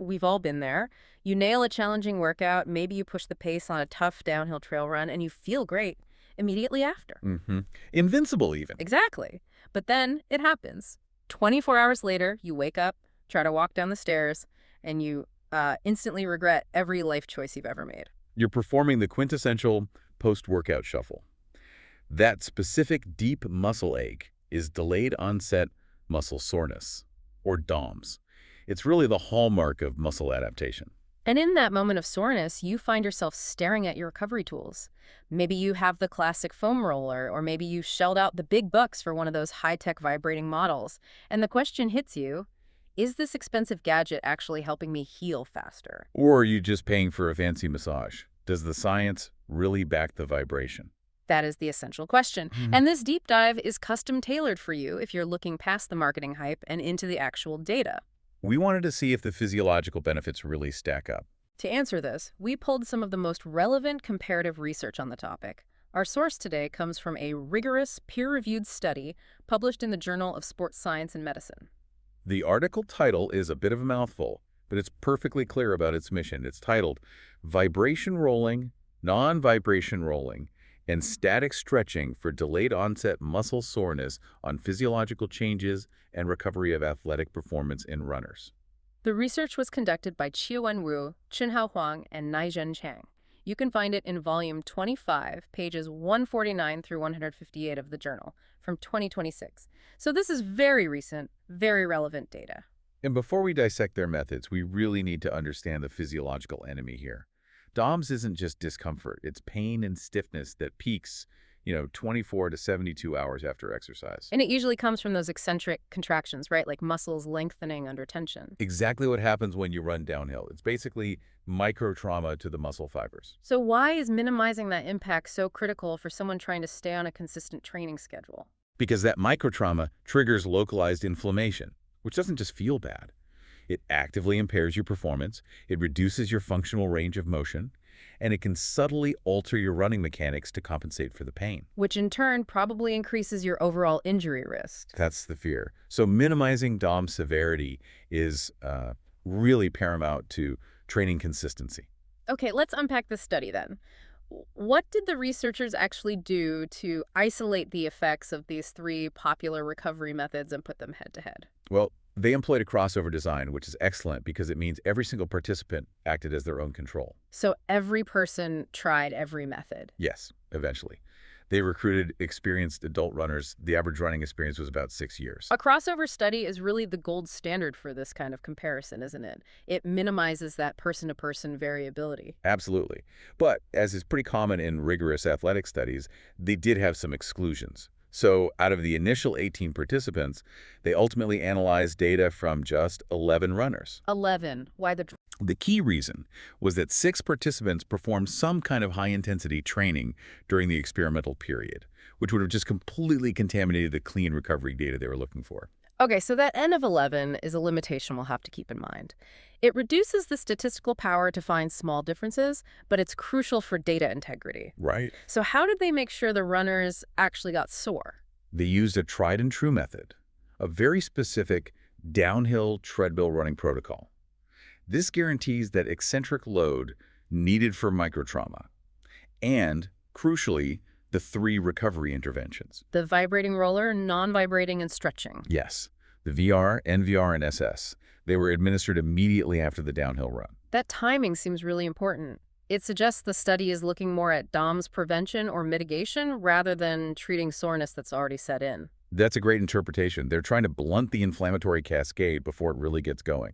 We've all been there. You nail a challenging workout, maybe you push the pace on a tough downhill trail run, and you feel great immediately after. Invincible, even. Exactly. But then it happens. 24 hours later, you wake up, try to walk down the stairs, and you instantly regret every life choice you've ever made. You're performing the quintessential post-workout shuffle. That specific deep muscle ache is delayed-onset muscle soreness, or DOMS. It's really the hallmark of muscle adaptation. And in that moment of soreness, you find yourself staring at your recovery tools. Maybe you have the classic foam roller, or maybe you shelled out the big bucks for one of those high-tech vibrating models. And the question hits you, is this expensive gadget actually helping me heal faster? Or are you just paying for a fancy massage? Does the science really back the vibration? That is the essential question. And this deep dive is custom tailored for you if you're looking past the marketing hype and into the actual data. We wanted to see if the physiological benefits really stack up. To answer this, we pulled some of the most relevant comparative research on the topic. Our source today comes from a rigorous, peer-reviewed study published in the Journal of Sports Science and Medicine. The article title is a bit of a mouthful, but it's perfectly clear about its mission. It's titled Vibration Rolling, Non-Vibration Rolling, and Static Stretching for Delayed-Onset Muscle Soreness on Physiological Changes and Recovery of Athletic Performance in Runners. The research was conducted by Chia-Wen, Chun-Hao Huang, and Chang. You can find it in volume 25, pages 149 through 158 of the journal, from 2026. So this is very recent, very relevant data. And before we dissect their methods, we really need to understand the physiological enemy here. DOMS isn't just discomfort, it's pain and stiffness that peaks, 24 to 72 hours after exercise. And it usually comes from those eccentric contractions, right? Like muscles lengthening under tension. Exactly what happens when you run downhill. It's basically micro-trauma to the muscle fibers. So why is minimizing that impact so critical for someone trying to stay on a consistent training schedule? Because that micro-trauma triggers localized inflammation, which doesn't just feel bad. It actively impairs your performance, it reduces your functional range of motion, and it can subtly alter your running mechanics to compensate for the pain. Which in turn probably increases your overall injury risk. That's the fear. So minimizing DOM severity is really paramount to training consistency. Okay, let's unpack this study then. What did the researchers actually do to isolate the effects of these three popular recovery methods and put them head-to-head? Well, they employed a crossover design, which is excellent because it means every single participant acted as their own control. So every person tried every method? Yes, eventually. They recruited experienced adult runners. The average running experience was about 6 years. A crossover study is really the gold standard for this kind of comparison, isn't it? It minimizes that person-to-person variability. Absolutely. But as is pretty common in rigorous athletic studies, they did have some exclusions. So out of the initial 18 participants, they ultimately analyzed data from just 11 runners. 11. Why the... The key reason was that 6 participants performed some kind of high-intensity training during the experimental period, which would have just completely contaminated the clean recovery data they were looking for. Okay, so that N of 11 is a limitation we'll have to keep in mind. It reduces the statistical power to find small differences, but it's crucial for data integrity. Right. So how did they make sure the runners actually got sore? They used a tried-and-true method, a very specific downhill treadmill running protocol. This guarantees that eccentric load needed for microtrauma and, crucially, the 3 recovery interventions. The vibrating roller, non-vibrating, and stretching. Yes, the VR, NVR, and SS. They were administered immediately after the downhill run. That timing seems really important. It suggests the study is looking more at DOMS prevention or mitigation rather than treating soreness that's already set in. That's a great interpretation. They're trying to blunt the inflammatory cascade before it really gets going.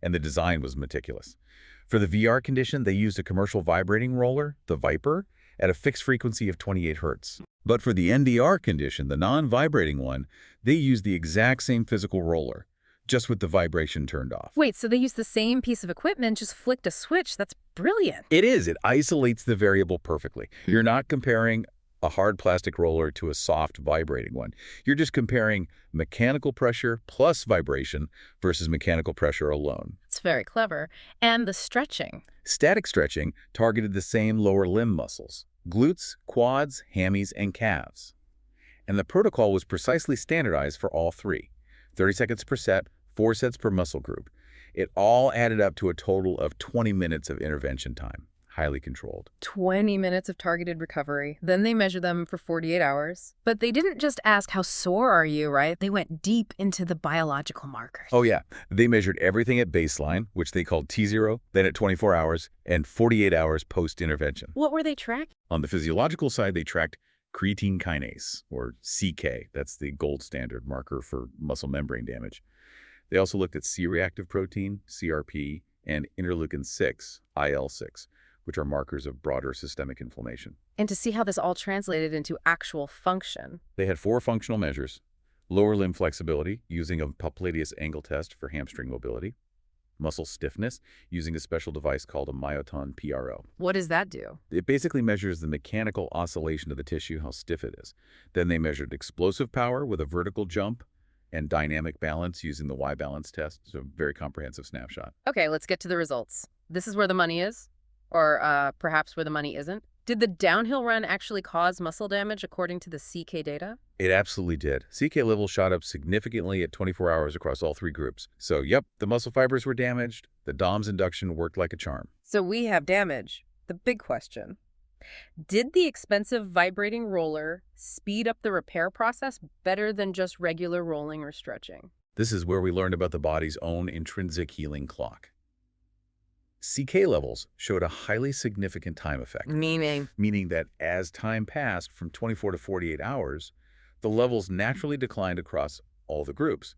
And the design was meticulous. For the VR condition, they used a commercial vibrating roller, the Viper, at a fixed frequency of 28 Hertz. But for the NDR condition, the non-vibrating one, they used the exact same physical roller, just with the vibration turned off. Wait, so they used the same piece of equipment, just flicked a switch? That's brilliant. It is. It isolates the variable perfectly. You're not comparing a hard plastic roller to a soft vibrating one. You're just comparing mechanical pressure plus vibration versus mechanical pressure alone. It's very clever. And the stretching. Static stretching targeted the same lower limb muscles: glutes, quads, hammies, and calves. And the protocol was precisely standardized for all 3. 30 seconds per set, 4 sets per muscle group. It all added up to a total of 20 minutes of intervention time, highly controlled. 20 minutes of targeted recovery. Then they measure them for 48 hours. But they didn't just ask, how sore are you, right? They went deep into the biological markers. Oh yeah, they measured everything at baseline, which they called T0, then at 24 hours, and 48 hours post-intervention. What were they tracking? On the physiological side, they tracked creatine kinase, or CK. That's the gold standard marker for muscle membrane damage. They also looked at C-reactive protein, CRP, and interleukin-6, IL-6, which are markers of broader systemic inflammation. And to see how this all translated into actual function. They had 4 functional measures: lower limb flexibility, using a popliteus angle test for hamstring mobility; muscle stiffness, using a special device called a myoton PRO. What does that do? It basically measures the mechanical oscillation of the tissue, how stiff it is. Then they measured explosive power with a vertical jump and dynamic balance using the Y-balance test. So a very comprehensive snapshot. Okay, let's get to the results. This is where the money is. Or perhaps where the money isn't. Did the downhill run actually cause muscle damage according to the CK data? It absolutely did. CK levels shot up significantly at 24 hours across all 3 groups. So, yep, the muscle fibers were damaged. The DOMS induction worked like a charm. So we have damage. The big question. Did the expensive vibrating roller speed up the repair process better than just regular rolling or stretching? This is where we learned about the body's own intrinsic healing clock. CK levels showed a highly significant time effect. Meaning that as time passed from 24 to 48 hours, the levels naturally declined across all the groups.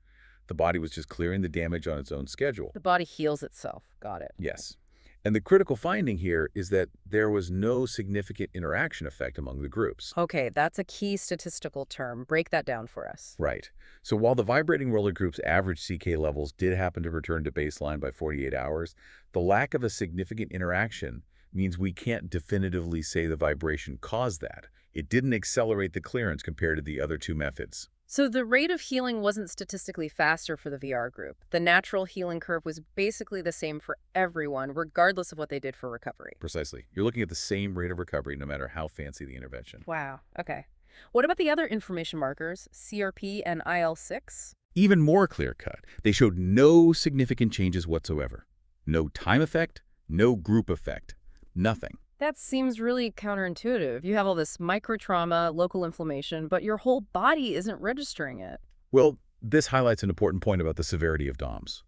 The body was just clearing the damage on its own schedule. The body heals itself. Got it. Yes. And the critical finding here is that there was no significant interaction effect among the groups. Okay, that's a key statistical term. Break that down for us. Right. So while the vibrating roller group's average CK levels did happen to return to baseline by 48 hours, the lack of a significant interaction means we can't definitively say the vibration caused that. It didn't accelerate the clearance compared to the other 2 methods. So the rate of healing wasn't statistically faster for the VR group. The natural healing curve was basically the same for everyone, regardless of what they did for recovery. Precisely. You're looking at the same rate of recovery no matter how fancy the intervention. Wow. Okay. What about the other inflammation markers, CRP and IL-6? Even more clear-cut. They showed no significant changes whatsoever. No time effect, no group effect, nothing. That seems really counterintuitive. You have all this microtrauma, local inflammation, but your whole body isn't registering it. Well, this highlights an important point about the severity of DOMS.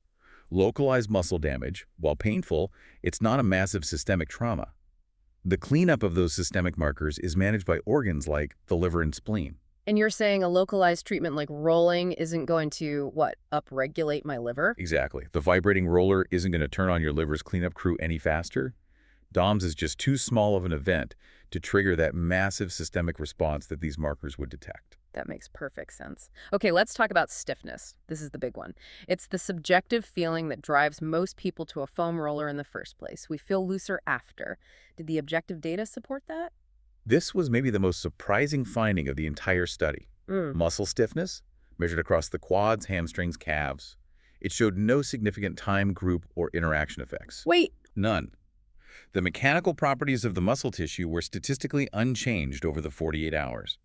Localized muscle damage, while painful, it's not a massive systemic trauma. The cleanup of those systemic markers is managed by organs like the liver and spleen. And you're saying a localized treatment like rolling isn't going to, what, upregulate my liver? Exactly. The vibrating roller isn't going to turn on your liver's cleanup crew any faster. DOMS is just too small of an event to trigger that massive systemic response that these markers would detect. That makes perfect sense. Okay, let's talk about stiffness. This is the big one. It's the subjective feeling that drives most people to a foam roller in the first place. We feel looser after. Did the objective data support that? This was maybe the most surprising finding of the entire study. Muscle stiffness, measured across the quads, hamstrings, calves. It showed no significant time, group, or interaction effects. Wait. None. The mechanical properties of the muscle tissue were statistically unchanged over the 48 hours,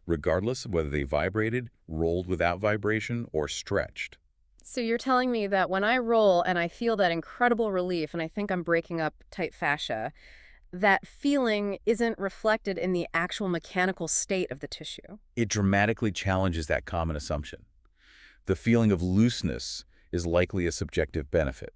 regardless of whether they vibrated, rolled without vibration, or stretched. So you're telling me that when I roll and I feel that incredible relief and I think I'm breaking up tight fascia, that feeling isn't reflected in the actual mechanical state of the tissue? It dramatically challenges that common assumption. The feeling of looseness is likely a subjective benefit.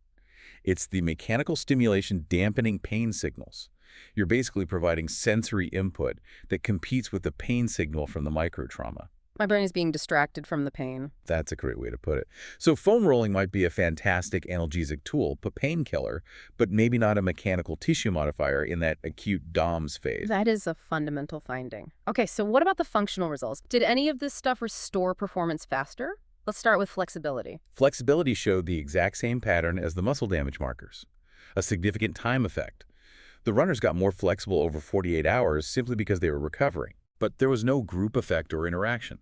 It's the mechanical stimulation dampening pain signals. You're basically providing sensory input that competes with the pain signal from the microtrauma. My brain is being distracted from the pain. That's a great way to put it. So foam rolling might be a fantastic analgesic tool, a painkiller, but maybe not a mechanical tissue modifier in that acute DOMS phase. That is a fundamental finding. Okay, so what about the functional results? Did any of this stuff restore performance faster? Let's start with flexibility. Flexibility showed the exact same pattern as the muscle damage markers, a significant time effect. The runners got more flexible over 48 hours simply because they were recovering, but there was no group effect or interaction.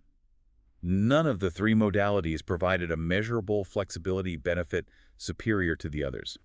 None of the 3 modalities provided a measurable flexibility benefit superior to the others.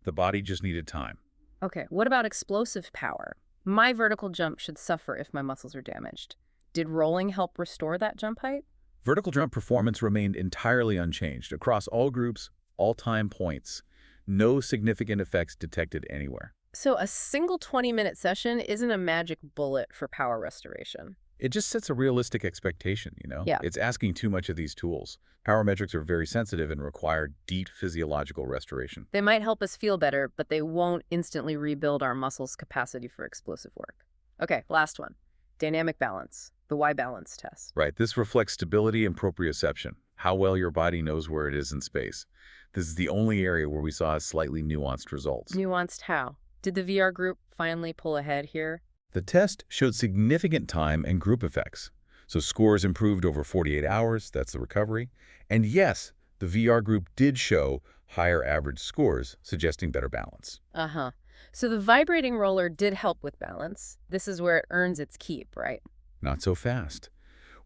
The body just needed time. Okay, what about explosive power? My vertical jump should suffer if my muscles are damaged. Did rolling help restore that jump height? Vertical jump performance remained entirely unchanged across all groups all time points. No significant effects detected anywhere. So a single 20-minute session isn't a magic bullet for power restoration. It just sets a realistic expectation, you know? Yeah. It's asking too much of these tools. Power metrics are very sensitive and require deep physiological restoration. They might help us feel better, but they won't instantly rebuild our muscles' capacity for explosive work. Okay, last one. Dynamic balance, the Y balance test. Right, this reflects stability and proprioception, how well your body knows where it is in space. This is the only area where we saw slightly nuanced results. Nuanced how? Did the VR group finally pull ahead here? The test showed significant time and group effects. So scores improved over 48 hours, that's the recovery. And yes, the VR group did show higher average scores, suggesting better balance. Uh-huh. So the vibrating roller did help with balance. This is where it earns its keep, right? Not so fast.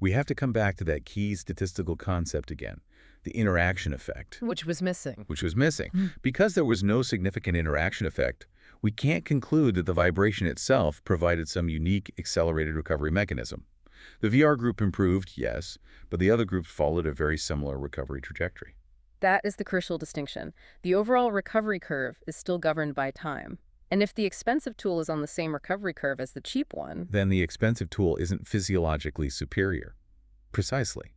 We have to come back to that key statistical concept again, the interaction effect, Which was missing. which was missing. Because there was no significant interaction effect, we can't conclude that the vibration itself provided some unique accelerated recovery mechanism. The VR group improved, yes, but the other groups followed a very similar recovery trajectory. That is the crucial distinction. The overall recovery curve is still governed by time. And if the expensive tool is on the same recovery curve as the cheap one, Then the expensive tool isn't physiologically superior. Precisely.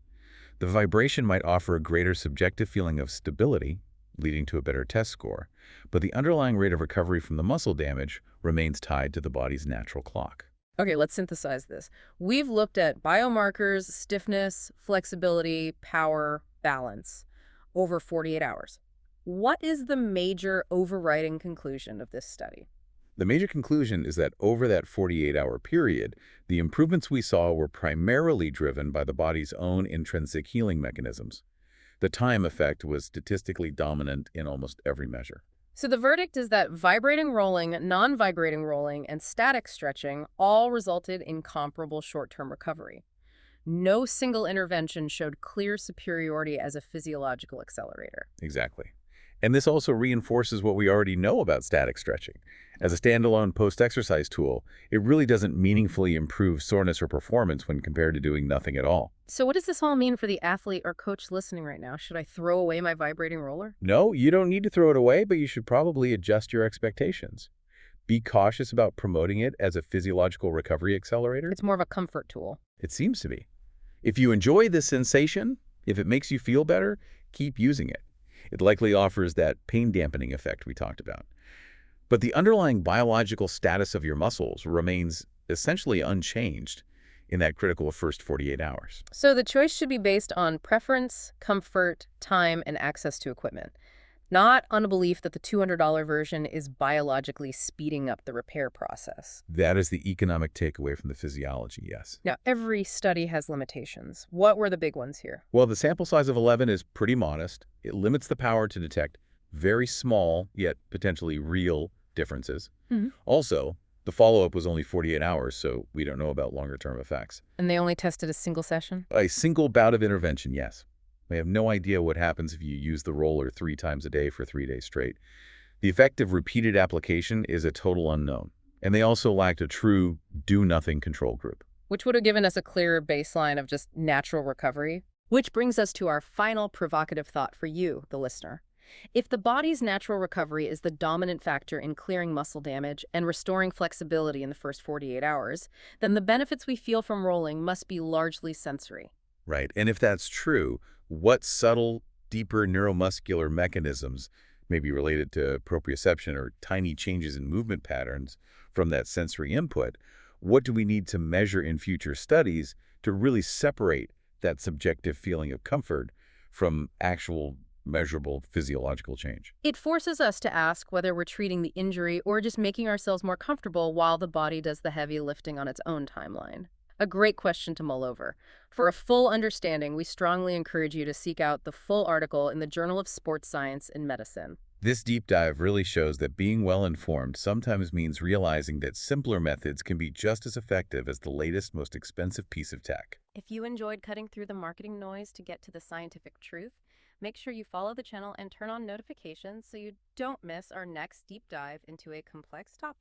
The vibration might offer a greater subjective feeling of stability, leading to a better test score, but the underlying rate of recovery from the muscle damage remains tied to the body's natural clock. okay, let's synthesize this. We've looked at biomarkers, stiffness, flexibility, power, balance over 48 hours. What is the major overriding conclusion of this study? The major conclusion is that over that 48-hour period, the improvements we saw were primarily driven by the body's own intrinsic healing mechanisms. The time effect was statistically dominant in almost every measure. So the verdict is that vibrating rolling, non-vibrating rolling, and static stretching all resulted in comparable short-term recovery. No single intervention showed clear superiority as a physiological accelerator. Exactly. And this also reinforces what we already know about static stretching. As a standalone post-exercise tool, it really doesn't meaningfully improve soreness or performance when compared to doing nothing at all. So what does this all mean for the athlete or coach listening right now? Should I throw away my vibrating roller? No, you don't need to throw it away, but you should probably adjust your expectations. Be cautious about promoting it as a physiological recovery accelerator. It's more of a comfort tool. It seems to be. If you enjoy this sensation, if it makes you feel better, keep using it. It likely offers that pain dampening effect we talked about. But the underlying biological status of your muscles remains essentially unchanged in that critical first 48 hours. So the choice should be based on preference, comfort, time, and access to equipment, not on a belief that the $200 version is biologically speeding up the repair process. That is the economic takeaway from the physiology, yes. Now, every study has limitations. What were the big ones here? Well, the sample size of 11 is pretty modest. It limits the power to detect very small, yet potentially real differences. Also, the follow-up was only 48 hours, so we don't know about longer-term effects. And they only tested a single session? A single bout of intervention, yes. We have no idea what happens if you use the roller 3 times a day for 3 days straight. The effect of repeated application is a total unknown. And they also lacked a true do-nothing control group. Which would have given us a clearer baseline of just natural recovery. Which brings us to our final provocative thought for you, the listener. If the body's natural recovery is the dominant factor in clearing muscle damage and restoring flexibility in the first 48 hours, then the benefits we feel from rolling must be largely sensory. Right. And if that's true, what subtle, deeper neuromuscular mechanisms may be related to proprioception or tiny changes in movement patterns from that sensory input? What do we need to measure in future studies to really separate that subjective feeling of comfort from actual measurable physiological change? It forces us to ask whether we're treating the injury or just making ourselves more comfortable while the body does the heavy lifting on its own timeline. A great question to mull over. For a full understanding, we strongly encourage you to seek out the full article in the Journal of Sports Science and Medicine. This deep dive really shows that being well-informed sometimes means realizing that simpler methods can be just as effective as the latest, most expensive piece of tech. If you enjoyed cutting through the marketing noise to get to the scientific truth, make sure you follow the channel and turn on notifications so you don't miss our next deep dive into a complex topic.